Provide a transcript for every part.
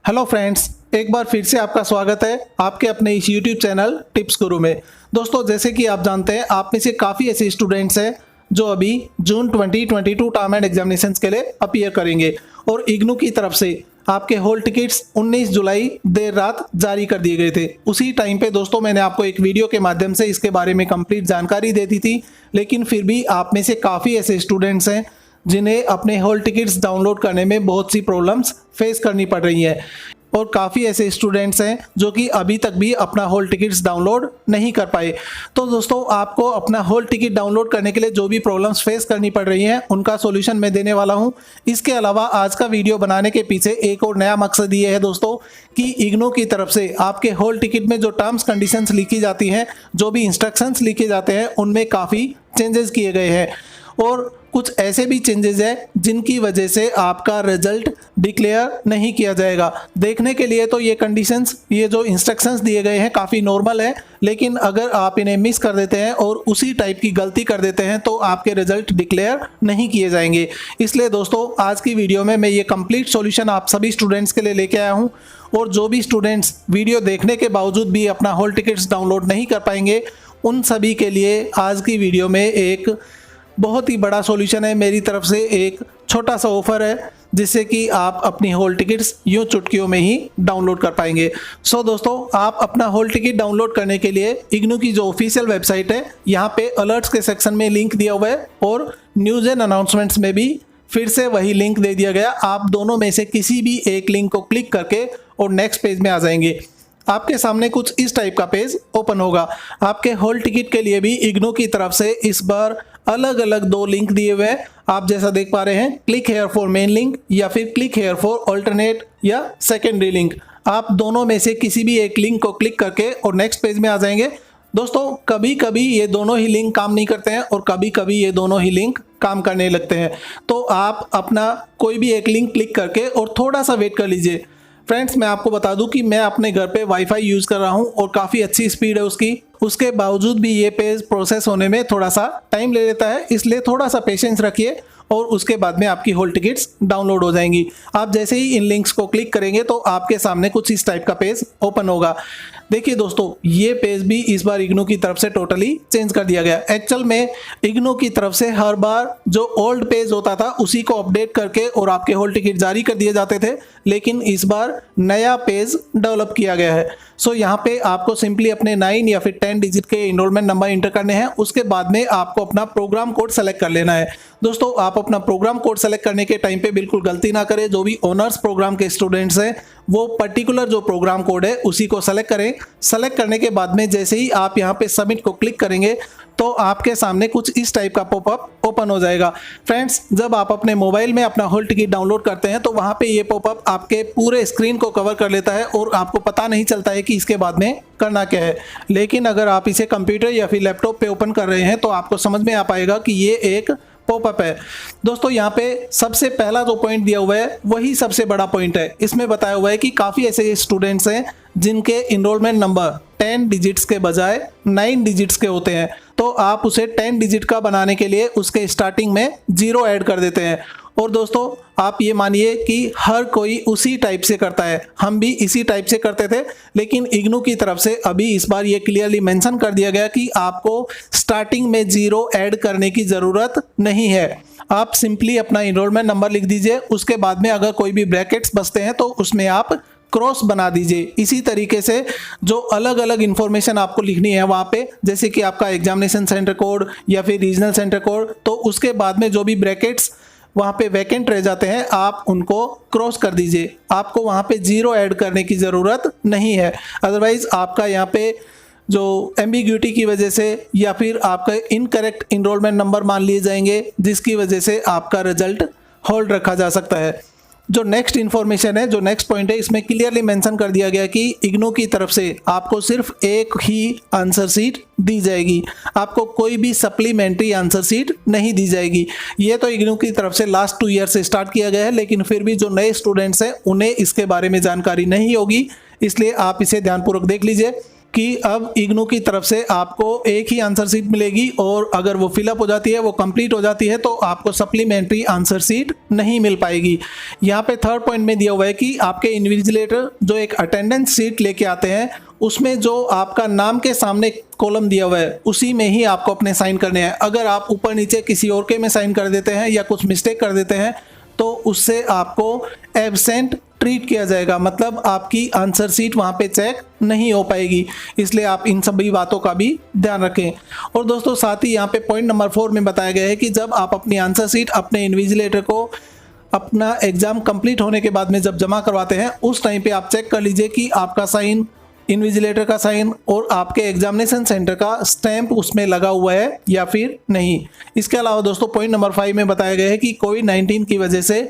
Hello friends, एक बार फिर से आपका स्वागत है आपके अपने इस यूट्यूब चैनल टिप्स गुरु में। दोस्तों, जैसे कि आप जानते हैं, आप में से काफ़ी ऐसे स्टूडेंट्स हैं जो अभी जून 2022 टर्म एंड एग्जामिनेशंस के लिए अपीयर करेंगे और इग्नू की तरफ से आपके हॉल टिकट्स 19 जुलाई देर रात जारी कर दिए गए थे। उसी टाइम पे दोस्तों मैंने आपको एक वीडियो के माध्यम से इसके बारे में कंप्लीट जानकारी दे दी थी, लेकिन फिर भी आप में से काफ़ी ऐसे स्टूडेंट्स हैं जिन्हें अपने हॉल टिकट्स डाउनलोड करने में बहुत सी प्रॉब्लम्स फेस करनी पड़ रही हैं और काफ़ी ऐसे स्टूडेंट्स हैं जो कि अभी तक भी अपना हॉल टिकट्स डाउनलोड नहीं कर पाए। तो दोस्तों, आपको अपना हॉल टिकट डाउनलोड करने के लिए जो भी प्रॉब्लम्स फेस करनी पड़ रही हैं उनका सॉल्यूशन मैं देने वाला हूं। इसके अलावा आज का वीडियो बनाने के पीछे एक और नया मकसद ये है दोस्तों कि इग्नू की तरफ से आपके हॉल टिकट में जो टर्म्स कंडीशंस लिखी जाती हैं, जो भी इंस्ट्रक्शंस लिखे जाते हैं, उनमें काफ़ी चेंजेस किए गए हैं और कुछ ऐसे भी चेंजेस हैं जिनकी वजह से आपका रिजल्ट डिक्लेयर नहीं किया जाएगा। देखने के लिए तो ये कंडीशंस, ये जो इंस्ट्रक्शंस दिए गए हैं काफ़ी नॉर्मल है, लेकिन अगर आप इन्हें मिस कर देते हैं और उसी टाइप की गलती कर देते हैं तो आपके रिजल्ट डिक्लेयर नहीं किए जाएंगे। इसलिए दोस्तों, आज की वीडियो में मैं ये कंप्लीट सॉल्यूशन आप सभी स्टूडेंट्स के लिए लेके आया हूँ और जो भी स्टूडेंट्स वीडियो देखने के बावजूद भी अपना हॉल टिकट्स डाउनलोड नहीं कर पाएंगे, उन सभी के लिए आज की वीडियो में एक बहुत ही बड़ा सॉल्यूशन है। मेरी तरफ से एक छोटा सा ऑफर है जिससे कि आप अपनी हॉल टिकट्स यूँ चुटकियों में ही डाउनलोड कर पाएंगे। सो दोस्तों, आप अपना हॉल टिकट डाउनलोड करने के लिए इग्नू की जो ऑफिशियल वेबसाइट है, यहाँ पे अलर्ट्स के सेक्शन में लिंक दिया हुआ है और न्यूज़ एंड अनाउंसमेंट्स में भी फिर से वही लिंक दे दिया गया। आप दोनों में से किसी भी एक लिंक को क्लिक करके और नेक्स्ट पेज में आ जाएंगे। आपके सामने कुछ इस टाइप का पेज ओपन होगा। आपके हॉल टिकट के लिए भी इग्नू की तरफ से इस बार अलग अलग दो लिंक दिए हुए हैं। आप जैसा देख पा रहे हैं, click here for main link या फिर क्लिक हेयर फॉर अल्टरनेट या सेकेंडरी लिंक। आप दोनों में से किसी भी एक लिंक को क्लिक करके और नेक्स्ट पेज में आ जाएंगे। दोस्तों, कभी कभी ये दोनों ही लिंक काम नहीं करते हैं और कभी कभी ये दोनों ही लिंक काम करने लगते हैं, तो आप अपना कोई भी एक लिंक क्लिक करके और थोड़ा सा वेट कर लीजिए। फ्रेंड्स, मैं आपको बता दूं कि मैं अपने घर पे वाईफाई यूज़ कर रहा हूं और काफ़ी अच्छी स्पीड है उसकी। उसके बावजूद भी ये पेज प्रोसेस होने में थोड़ा सा टाइम ले लेता है, इसलिए थोड़ा सा पेशेंस रखिए और उसके बाद में आपकी हॉल टिकट्स डाउनलोड हो जाएंगी। आप जैसे ही इन लिंक्स को क्लिक करेंगे तो आपके सामने कुछ इस टाइप का पेज ओपन होगा। देखिए दोस्तों, ये पेज भी इस बार इग्नू की तरफ से टोटली चेंज कर दिया गया। एक्चुअल में इग्नू की तरफ से हर बार जो ओल्ड पेज होता था उसी को अपडेट करके और आपके हॉल टिकट जारी कर दिए जाते थे, लेकिन इस बार नया पेज डेवलप किया गया है। सो यहाँ पे आपको सिंपली अपने 9 या फिर 10 डिजिट के इनरोलमेंट नंबर इंटर करने हैं। उसके बाद में आपको अपना प्रोग्राम कोड सेलेक्ट कर लेना है। दोस्तों, आप अपना प्रोग्राम कोड सेलेक्ट करने के टाइम पे बिल्कुल गलती ना करें। जो भी ऑनर्स प्रोग्राम के स्टूडेंट्स हैं वो पर्टिकुलर जो प्रोग्राम कोड है उसी को सेलेक्ट करें। सेलेक्ट करने के बाद में जैसे ही आप यहाँ पे सबमिट को क्लिक करेंगे तो आपके सामने कुछ इस टाइप का पॉपअप ओपन हो जाएगा। फ्रेंड्स, जब आप अपने मोबाइल में अपना हॉल टिकट डाउनलोड करते हैं तो वहाँ पे ये पॉपअप आपके पूरे स्क्रीन को कवर कर लेता है और आपको पता नहीं चलता है कि इसके बाद में करना क्या है। लेकिन अगर आप इसे कंप्यूटर या फिर लैपटॉप पे ओपन कर रहे हैं तो आपको समझ में आ पाएगा कि ये एक पॉपअप है। दोस्तों, यहाँ पे सबसे पहला जो पॉइंट दिया हुआ है वही सबसे बड़ा पॉइंट है। इसमें बताया हुआ है कि काफ़ी ऐसे स्टूडेंट्स हैं जिनके इनरोलमेंट नंबर 10 डिजिट्स के बजाय 9 डिजिट्स के होते हैं, तो आप उसे 10 डिजिट का बनाने के लिए उसके स्टार्टिंग में 0 ऐड कर देते हैं। और दोस्तों, आप ये मानिए कि हर कोई उसी टाइप से करता है, हम भी इसी टाइप से करते थे, लेकिन इग्नू की तरफ से अभी इस बार ये क्लियरली मेंशन कर दिया गया कि आपको स्टार्टिंग में 0 ऐड करने की ज़रूरत नहीं है। आप सिंपली अपना इनरोलमेंट नंबर लिख दीजिए, उसके बाद में अगर कोई भी ब्रैकेट्स बचते हैं तो उसमें आप क्रॉस बना दीजिए। इसी तरीके से जो अलग अलग इंफॉर्मेशन आपको लिखनी है वहाँ पे, जैसे कि आपका एग्जामिनेशन सेंटर कोड या फिर रीजनल सेंटर कोड, तो उसके बाद में जो भी ब्रैकेट्स वहाँ पे वैकेंट रह जाते हैं आप उनको क्रॉस कर दीजिए। आपको वहाँ पे 0 ऐड करने की ज़रूरत नहीं है। अदरवाइज़ आपका यहाँ पे जो एम्बिग्यूटी की वजह से या फिर आपका इनकरेक्ट इनरोलमेंट नंबर मान लिए जाएंगे, जिसकी वजह से आपका रिजल्ट होल्ड रखा जा सकता है। जो नेक्स्ट इन्फॉर्मेशन है, जो नेक्स्ट पॉइंट है, इसमें क्लियरली मेंशन कर दिया गया कि इग्नू की तरफ से आपको सिर्फ एक ही आंसर शीट दी जाएगी, आपको कोई भी सप्लीमेंट्री आंसर शीट नहीं दी जाएगी। ये तो इग्नू की तरफ से लास्ट 2 ईयर से स्टार्ट किया गया है, लेकिन फिर भी जो नए स्टूडेंट्स हैं उन्हें इसके बारे में जानकारी नहीं होगी, इसलिए आप इसे ध्यानपूर्वक देख लीजिए। कि अब इग्नू की तरफ से आपको एक ही आंसर शीट मिलेगी और अगर वो फिलअप हो जाती है, वो कंप्लीट हो जाती है, तो आपको सप्लीमेंट्री आंसर शीट नहीं मिल पाएगी। यहाँ पे थर्ड पॉइंट में दिया हुआ है कि आपके इन्विजिलेटर जो एक अटेंडेंस शीट लेके आते हैं, उसमें जो आपका नाम के सामने कॉलम दिया हुआ है उसी में ही आपको अपने साइन करने हैं। अगर आप ऊपर नीचे किसी और के में साइन कर देते हैं या कुछ मिस्टेक कर देते हैं तो उससे आपको एब्सेंट ट्रीट किया जाएगा, मतलब आपकी आंसर शीट वहाँ पे चेक नहीं हो पाएगी। इसलिए आप इन सभी बातों का भी ध्यान रखें। और दोस्तों साथ ही यहाँ पे पॉइंट नंबर 4 में बताया गया है कि जब आप अपनी आंसर शीट अपने इन्विजिलेटर को अपना एग्जाम कंप्लीट होने के बाद में जब जमा करवाते हैं, उस टाइम पे आप चेक कर लीजिए कि आपका साइन, इन्विजिलेटर का साइन और आपके एग्जामिनेशन सेंटर का स्टैंप उसमें लगा हुआ है या फिर नहीं। इसके अलावा दोस्तों पॉइंट नंबर 5 में बताया गया है कि कोविड-19 की वजह से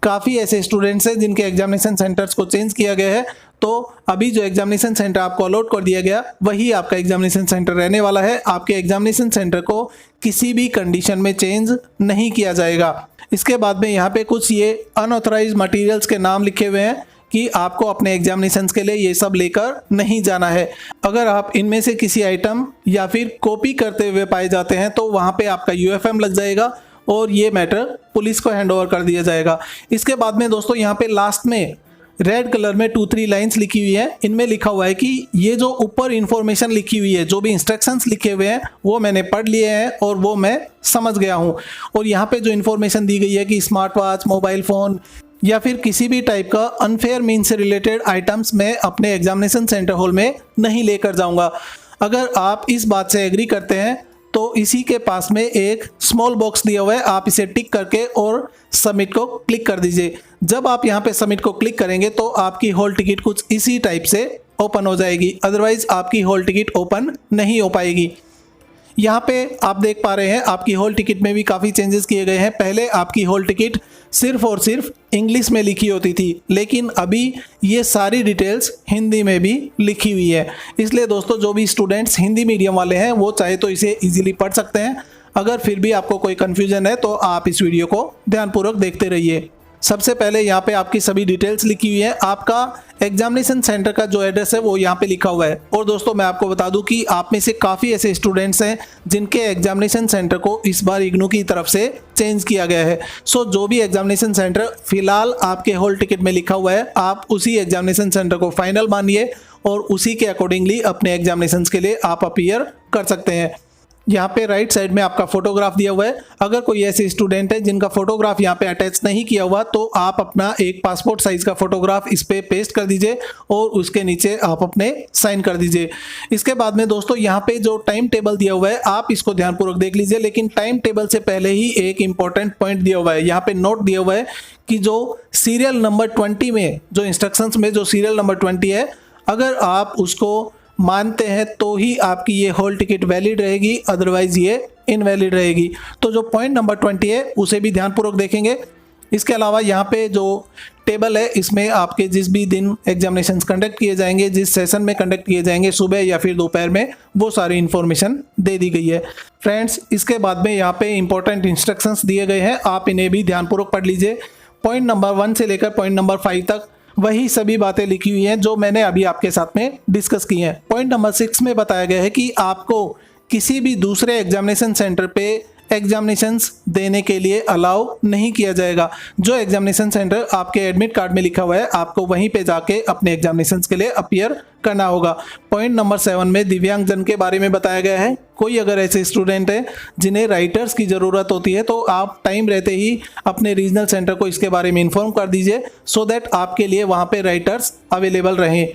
काफ़ी ऐसे स्टूडेंट्स हैं जिनके एग्जामिनेशन सेंटर्स को चेंज किया गया है, तो अभी जो एग्जामिनेशन सेंटर आपको अलॉट कर दिया गया वही आपका एग्जामिनेशन सेंटर रहने वाला है। आपके एग्जामिनेशन सेंटर को किसी भी कंडीशन में चेंज नहीं किया जाएगा। इसके बाद में यहाँ पे कुछ ये अनऑथराइज मटेरियल्स के नाम लिखे हुए हैं कि आपको अपने एग्जामिनेशंस के लिए ये सब लेकर नहीं जाना है। अगर आप इनमें से किसी आइटम या फिर कॉपी करते हुए पाए जाते हैं तो वहाँ पे आपका यूएफएम लग जाएगा और ये मैटर पुलिस को हैंडओवर कर दिया जाएगा। इसके बाद में दोस्तों यहाँ पे लास्ट में रेड कलर में 2-3 लाइंस लिखी हुई है। इनमें लिखा हुआ है कि ये जो ऊपर इंफॉर्मेशन लिखी हुई है, जो भी इंस्ट्रक्शंस लिखे हुए हैं वो मैंने पढ़ लिए हैं और वो मैं समझ गया हूँ। और यहाँ पे जो इन्फॉर्मेशन दी गई है कि स्मार्ट वॉच, मोबाइल फ़ोन या फिर किसी भी टाइप का अनफेयर मीन्स से रिलेटेड आइटम्स मैं अपने एग्जामिनेशन सेंटर हॉल में नहीं लेकर जाऊँगा। अगर आप इस बात से एग्री करते हैं तो इसी के पास में एक स्मॉल बॉक्स दिया हुआ है, आप इसे टिक करके और सबमिट को क्लिक कर दीजिए। जब आप यहाँ पे सबमिट को क्लिक करेंगे तो आपकी हॉल टिकट कुछ इसी टाइप से ओपन हो जाएगी, अदरवाइज आपकी हॉल टिकट ओपन नहीं हो पाएगी। यहाँ पे आप देख पा रहे हैं आपकी हॉल टिकट में भी काफ़ी चेंजेस किए गए हैं। पहले आपकी हॉल टिकट सिर्फ और सिर्फ इंग्लिश में लिखी होती थी, लेकिन अभी ये सारी डिटेल्स हिंदी में भी लिखी हुई है। इसलिए दोस्तों जो भी स्टूडेंट्स हिंदी मीडियम वाले हैं वो चाहे तो इसे इजीली पढ़ सकते हैं। अगर फिर भी आपको कोई कन्फ्यूजन है तो आप इस वीडियो को ध्यानपूर्वक देखते रहिए। सबसे पहले यहाँ पे आपकी सभी डिटेल्स लिखी हुई है। आपका एग्जामिनेशन सेंटर का जो एड्रेस है वो यहाँ पे लिखा हुआ है। और दोस्तों मैं आपको बता दूं कि आप में से काफ़ी ऐसे स्टूडेंट्स हैं जिनके एग्जामिनेशन सेंटर को इस बार इग्नू की तरफ से चेंज किया गया है। सो जो भी एग्जामिनेशन सेंटर फिलहाल आपके हॉल टिकट में लिखा हुआ है, आप उसी एग्जामिनेशन सेंटर को फाइनल मानिए और उसी के अकॉर्डिंगली अपने एग्जामिनेशन के लिए आप अपीयर कर सकते हैं। यहाँ पे राइट साइड में आपका फोटोग्राफ दिया हुआ है। अगर कोई ऐसे स्टूडेंट है जिनका फोटोग्राफ यहाँ पे अटैच नहीं किया हुआ तो आप अपना एक पासपोर्ट साइज का फोटोग्राफ इस पे पेस्ट कर दीजिए और उसके नीचे आप अपने साइन कर दीजिए। इसके बाद में दोस्तों यहाँ पे जो टाइम टेबल दिया हुआ है आप इसको ध्यानपूर्वक देख लीजिए, लेकिन टाइम टेबल से पहले ही एक इंपॉर्टेंट पॉइंट दिया हुआ है। यहाँ पे नोट दिया हुआ है कि जो सीरियल नंबर 20 में, जो इंस्ट्रक्शंस में जो सीरियल नंबर 20 है, अगर आप उसको मानते हैं तो ही आपकी ये हॉल टिकट वैलिड रहेगी, अदरवाइज ये इनवैलिड रहेगी। तो जो पॉइंट नंबर 20 है उसे भी ध्यानपूर्वक देखेंगे। इसके अलावा यहाँ पे जो टेबल है इसमें आपके जिस भी दिन एग्जामिनेशंस कंडक्ट किए जाएंगे, जिस सेशन में कंडक्ट किए जाएंगे, सुबह या फिर दोपहर में, वो सारी इन्फॉर्मेशन दे दी गई है। फ्रेंड्स इसके बाद में यहाँ पे इंपॉर्टेंट इंस्ट्रक्शंस दिए गए हैं, आप इन्हें भी ध्यानपूर्वक पढ़ लीजिए। पॉइंट नंबर 1 से लेकर पॉइंट नंबर 5 तक वही सभी बातें लिखी हुई हैं जो मैंने अभी आपके साथ में डिस्कस की हैं। पॉइंट नंबर 6 में बताया गया है कि आपको किसी भी दूसरे एग्जामिनेशन सेंटर पे एग्जामिनेशंस देने के लिए अलाउ नहीं किया जाएगा। जो एग्जामिनेशन सेंटर आपके एडमिट कार्ड में लिखा हुआ है आपको वहीं पे जाके अपने एग्जामिनेशंस के लिए अपीयर करना होगा। पॉइंट नंबर 7 में दिव्यांगजन के बारे में बताया गया है। कोई अगर ऐसे स्टूडेंट है जिन्हें राइटर्स की ज़रूरत होती है तो आप टाइम रहते ही अपने रीजनल सेंटर को इसके बारे में इन्फॉर्म कर दीजिए, सो दैट आपके लिए वहाँ पे राइटर्स अवेलेबल रहें।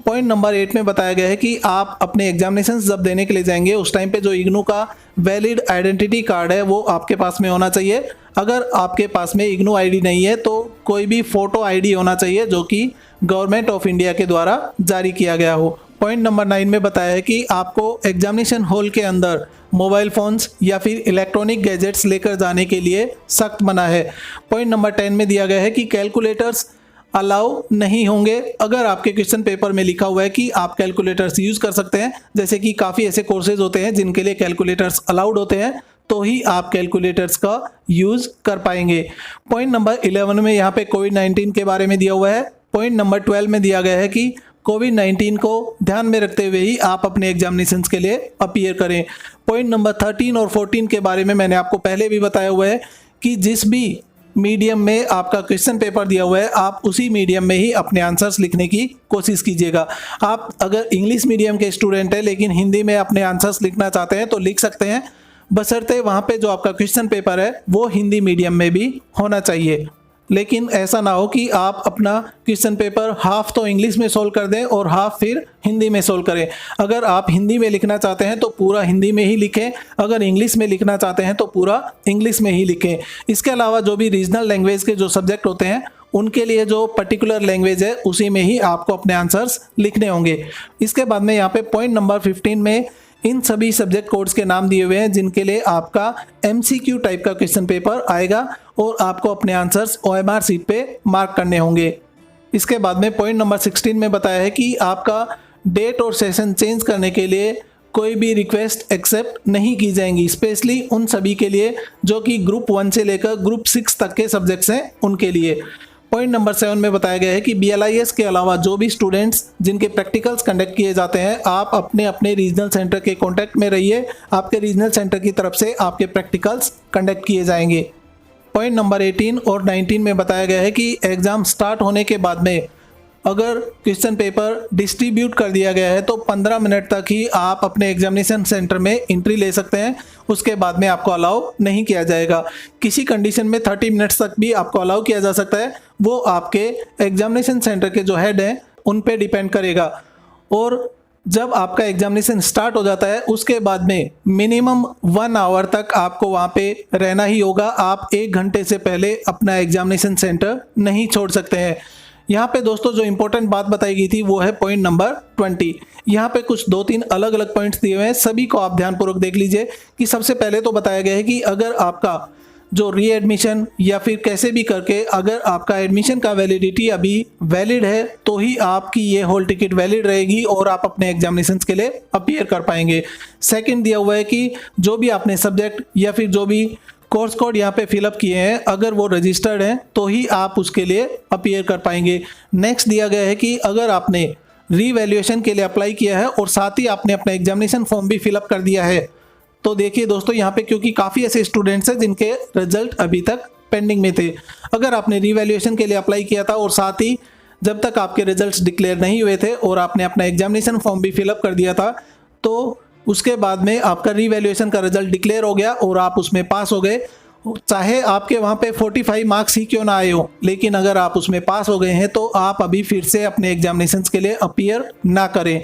पॉइंट नंबर 8 में बताया गया है कि आप अपने एग्जामिनेशंस जब देने के लिए जाएंगे उस टाइम पे जो इग्नू का वैलिड आइडेंटिटी कार्ड है वो आपके पास में होना चाहिए। अगर आपके पास में इग्नू आईडी नहीं है तो कोई भी फ़ोटो आईडी होना चाहिए जो कि गवर्नमेंट ऑफ इंडिया के द्वारा जारी किया गया हो। पॉइंट नंबर 9 में बताया है कि आपको एग्जामिनेशन हॉल के अंदर मोबाइल फ़ोन्स या फिर इलेक्ट्रॉनिक गैजेट्स लेकर जाने के लिए सख्त मना है। पॉइंट नंबर 10 में दिया गया है कि कैलकुलेटर्स अलाउ नहीं होंगे। अगर आपके क्वेश्चन पेपर में लिखा हुआ है कि आप कैलकुलेटर्स यूज़ कर सकते हैं, जैसे कि काफ़ी ऐसे कोर्सेज होते हैं जिनके लिए कैलकुलेटर्स अलाउड होते हैं, तो ही आप कैलकुलेटर्स का यूज़ कर पाएंगे। पॉइंट नंबर 11 में यहाँ पे कोविड-19 के बारे में दिया हुआ है। पॉइंट नंबर 12 में दिया गया है कि कोविड-19 को ध्यान में रखते हुए ही आप अपने एग्जामिनेशंस के लिए अपीयर करें। पॉइंट नंबर 13 और 14 के बारे में मैंने आपको पहले भी बताया हुआ है कि जिस भी मीडियम में आपका क्वेश्चन पेपर दिया हुआ है आप उसी मीडियम में ही अपने आंसर्स लिखने की कोशिश कीजिएगा। आप अगर इंग्लिश मीडियम के स्टूडेंट हैं लेकिन हिंदी में अपने आंसर्स लिखना चाहते हैं तो लिख सकते हैं, बशर्ते वहाँ पे जो आपका क्वेश्चन पेपर है वो हिंदी मीडियम में भी होना चाहिए। लेकिन ऐसा ना हो कि आप अपना क्वेश्चन पेपर हाफ तो इंग्लिश में सोल्व कर दें और हाफ फिर हिंदी में सोल्व करें। अगर आप हिंदी में लिखना चाहते हैं तो पूरा हिंदी में ही लिखें, अगर इंग्लिश में लिखना चाहते हैं तो पूरा इंग्लिश में ही लिखें। इसके अलावा जो भी रीजनल लैंग्वेज के जो सब्जेक्ट होते हैं उनके लिए जो पर्टिकुलर लैंग्वेज है उसी में ही आपको अपने आंसर्स लिखने होंगे। इसके बाद में यहाँ पे पॉइंट नंबर 15 में इन सभी सब्जेक्ट कोड्स के नाम दिए हुए हैं जिनके लिए आपका MCQ टाइप का क्वेश्चन पेपर आएगा और आपको अपने आंसर्स OMR शीट पे मार्क करने होंगे। इसके बाद में पॉइंट नंबर 16 में बताया है कि आपका डेट और सेशन चेंज करने के लिए कोई भी रिक्वेस्ट एक्सेप्ट नहीं की जाएंगी, स्पेशली उन सभी के लिए जो कि ग्रुप 1 से लेकर ग्रुप 6 तक के सब्जेक्ट्स हैं उनके लिए। पॉइंट नंबर 7 में बताया गया है कि BLIS के अलावा जो भी स्टूडेंट्स जिनके प्रैक्टिकल्स कंडक्ट किए जाते हैं आप अपने अपने रीजनल सेंटर के कांटेक्ट में रहिए, आपके रीजनल सेंटर की तरफ से आपके प्रैक्टिकल्स कंडक्ट किए जाएंगे। पॉइंट नंबर 18 और 19 में बताया गया है कि एग्ज़ाम स्टार्ट होने के बाद में अगर क्वेश्चन पेपर डिस्ट्रीब्यूट कर दिया गया है तो 15 मिनट तक ही आप अपने एग्जामिनेशन सेंटर में एंट्री ले सकते हैं, उसके बाद में आपको अलाउ नहीं किया जाएगा। किसी कंडीशन में 30 मिनट्स तक भी आपको अलाउ किया जा सकता है, वो आपके एग्जामिनेशन सेंटर के जो हेड हैं उन पे डिपेंड करेगा। और जब आपका एग्जामिनेशन स्टार्ट हो जाता है उसके बाद में मिनिमम 1 आवर तक आपको वहाँ पे रहना ही होगा। आप 1 घंटे से पहले अपना एग्जामिनेशन सेंटर नहीं छोड़ सकते हैं। यहाँ पे दोस्तों जो इंपॉर्टेंट बात बताई गई थी वो है पॉइंट नंबर 20। यहाँ पे कुछ 2-3 अलग अलग पॉइंट्स दिए हुए हैं, सभी को आप ध्यानपूर्वक देख लीजिए। कि सबसे पहले तो बताया गया है कि अगर आपका जो रीएडमिशन या फिर कैसे भी करके अगर आपका एडमिशन का वैलिडिटी अभी वैलिड है तो ही आपकी ये हॉल टिकट वैलिड रहेगी और आप अपने एग्जामिनेशंस के लिए अपीयर कर पाएंगे। सेकंड दिया हुआ है कि जो भी आपने सब्जेक्ट या फिर जो भी कोर्स कोड यहाँ पे फिलअप किए हैं अगर वो रजिस्टर्ड हैं तो ही आप उसके लिए अपीयर कर पाएंगे। नेक्स्ट दिया गया है कि अगर आपने रीवैल्यूएशन के लिए अप्लाई किया है और साथ ही आपने अपना एग्जामिनेशन फॉर्म भी फिलअप कर दिया है तो देखिए दोस्तों यहाँ पे क्योंकि काफ़ी ऐसे स्टूडेंट्स हैं जिनके रिजल्ट अभी तक पेंडिंग में थे, अगर आपने रीवैल्यूएशन के लिए अप्लाई किया था और साथ ही जब तक आपके रिजल्ट्स डिक्लेयर नहीं हुए थे और आपने अपना एग्जामिनेशन फॉर्म भी फिलअप कर दिया था तो उसके बाद में आपका रीवैल्यूएशन का रिजल्ट डिक्लेयर हो गया और आप उसमें पास हो गए, चाहे आपके वहाँ पे 45 मार्क्स ही क्यों ना आए हो, लेकिन अगर आप उसमें पास हो गए हैं तो आप अभी फिर से अपने एग्जामिनेशंस के लिए अपीयर ना करें,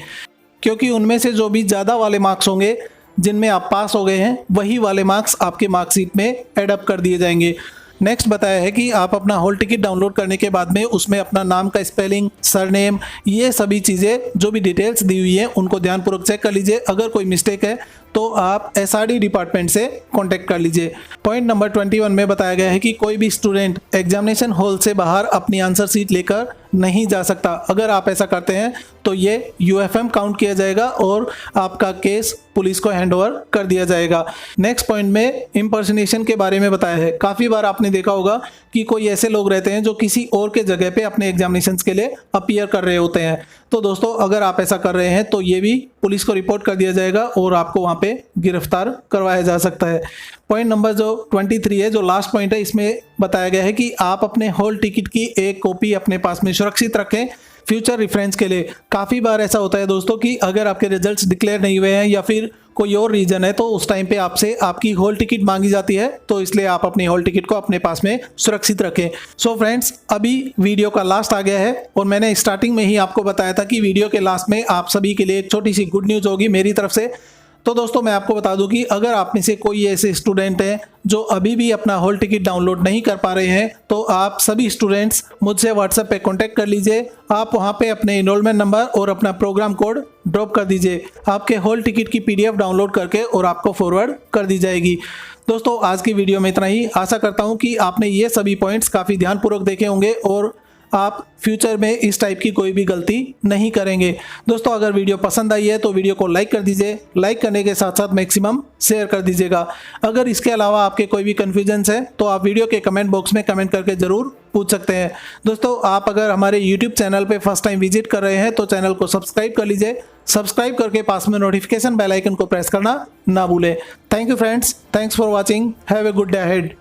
क्योंकि उनमें से जो भी ज़्यादा वाले मार्क्स होंगे जिनमें आप पास हो गए हैं वही वाले मार्क्स आपके मार्कशीट में एड अप कर दिए जाएंगे। नेक्स्ट बताया है कि आप अपना हॉल टिकट डाउनलोड करने के बाद में उसमें अपना नाम का स्पेलिंग, सरनेम, ये सभी चीज़ें जो भी डिटेल्स दी हुई हैं उनको ध्यानपूर्वक चेक कर लीजिए। अगर कोई मिस्टेक है तो आप SRD डिपार्टमेंट से कांटेक्ट कर लीजिए। पॉइंट नंबर 21 में बताया गया है कि कोई भी स्टूडेंट एग्जामिनेशन हॉल से बाहर अपनी आंसर शीट लेकर नहीं जा सकता। अगर आप ऐसा करते हैं तो ये UFM काउंट किया जाएगा और आपका केस पुलिस को हैंडओवर कर दिया जाएगा। नेक्स्ट पॉइंट में इम्पर्सनेशन के बारे में बताया है। काफ़ी बार आपने देखा होगा कि कोई ऐसे लोग रहते हैं जो किसी और के जगह पे अपने एग्जामिनेशंस के लिए अपीयर कर रहे होते हैं। तो दोस्तों अगर आप ऐसा कर रहे हैं तो ये भी पुलिस को रिपोर्ट कर दिया जाएगा और आपको वहाँ पे गिरफ्तार करवाया जा सकता है। पॉइंट नंबर जो 23 है, जो लास्ट पॉइंट है, इसमें बताया गया है कि आप अपने हॉल टिकट की एक कॉपी अपने पास में सुरक्षित रखें फ्यूचर रेफरेंस के लिए। काफ़ी बार ऐसा होता है दोस्तों कि अगर आपके रिजल्ट्स डिक्लेयर नहीं हुए हैं या फिर कोई और रीज़न है तो उस टाइम पे आपसे आपकी हॉल टिकट मांगी जाती है, तो इसलिए आप अपनी हॉल टिकट को अपने पास में सुरक्षित रखें। सो फ्रेंड्स, अभी वीडियो का लास्ट आ गया है और मैंने स्टार्टिंग में ही आपको बताया था कि वीडियो के लास्ट में आप सभी के लिए एक छोटी सी गुड न्यूज़ होगी मेरी तरफ से। तो दोस्तों मैं आपको बता दूं कि अगर आप में से कोई ऐसे स्टूडेंट हैं जो अभी भी अपना हॉल टिकट डाउनलोड नहीं कर पा रहे हैं तो आप सभी स्टूडेंट्स मुझसे व्हाट्सएप पे कांटेक्ट कर लीजिए। आप वहां पे अपने इनरोलमेंट नंबर और अपना प्रोग्राम कोड ड्रॉप कर दीजिए। आपके हॉल टिकट की PDF डाउनलोड करके और आपको फॉरवर्ड कर दी जाएगी। दोस्तों आज की वीडियो में इतना ही। आशा करता हूँ कि आपने ये सभी पॉइंट्स काफ़ी ध्यानपूर्वक देखे होंगे और आप फ्यूचर में इस टाइप की कोई भी गलती नहीं करेंगे। दोस्तों अगर वीडियो पसंद आई है तो वीडियो को लाइक कर दीजिए, लाइक करने के साथ साथ मैक्सिमम शेयर कर दीजिएगा। अगर इसके अलावा आपके कोई भी कन्फ्यूजन्स है तो आप वीडियो के कमेंट बॉक्स में कमेंट करके ज़रूर पूछ सकते हैं। दोस्तों आप अगर हमारे यूट्यूब चैनल पे फर्स्ट टाइम विजिट कर रहे हैं तो चैनल को सब्सक्राइब कर लीजिए, सब्सक्राइब करके पास में नोटिफिकेशन बेल आइकन को प्रेस करना ना भूलें। Thank you friends, thanks for watching, have a good day ahead.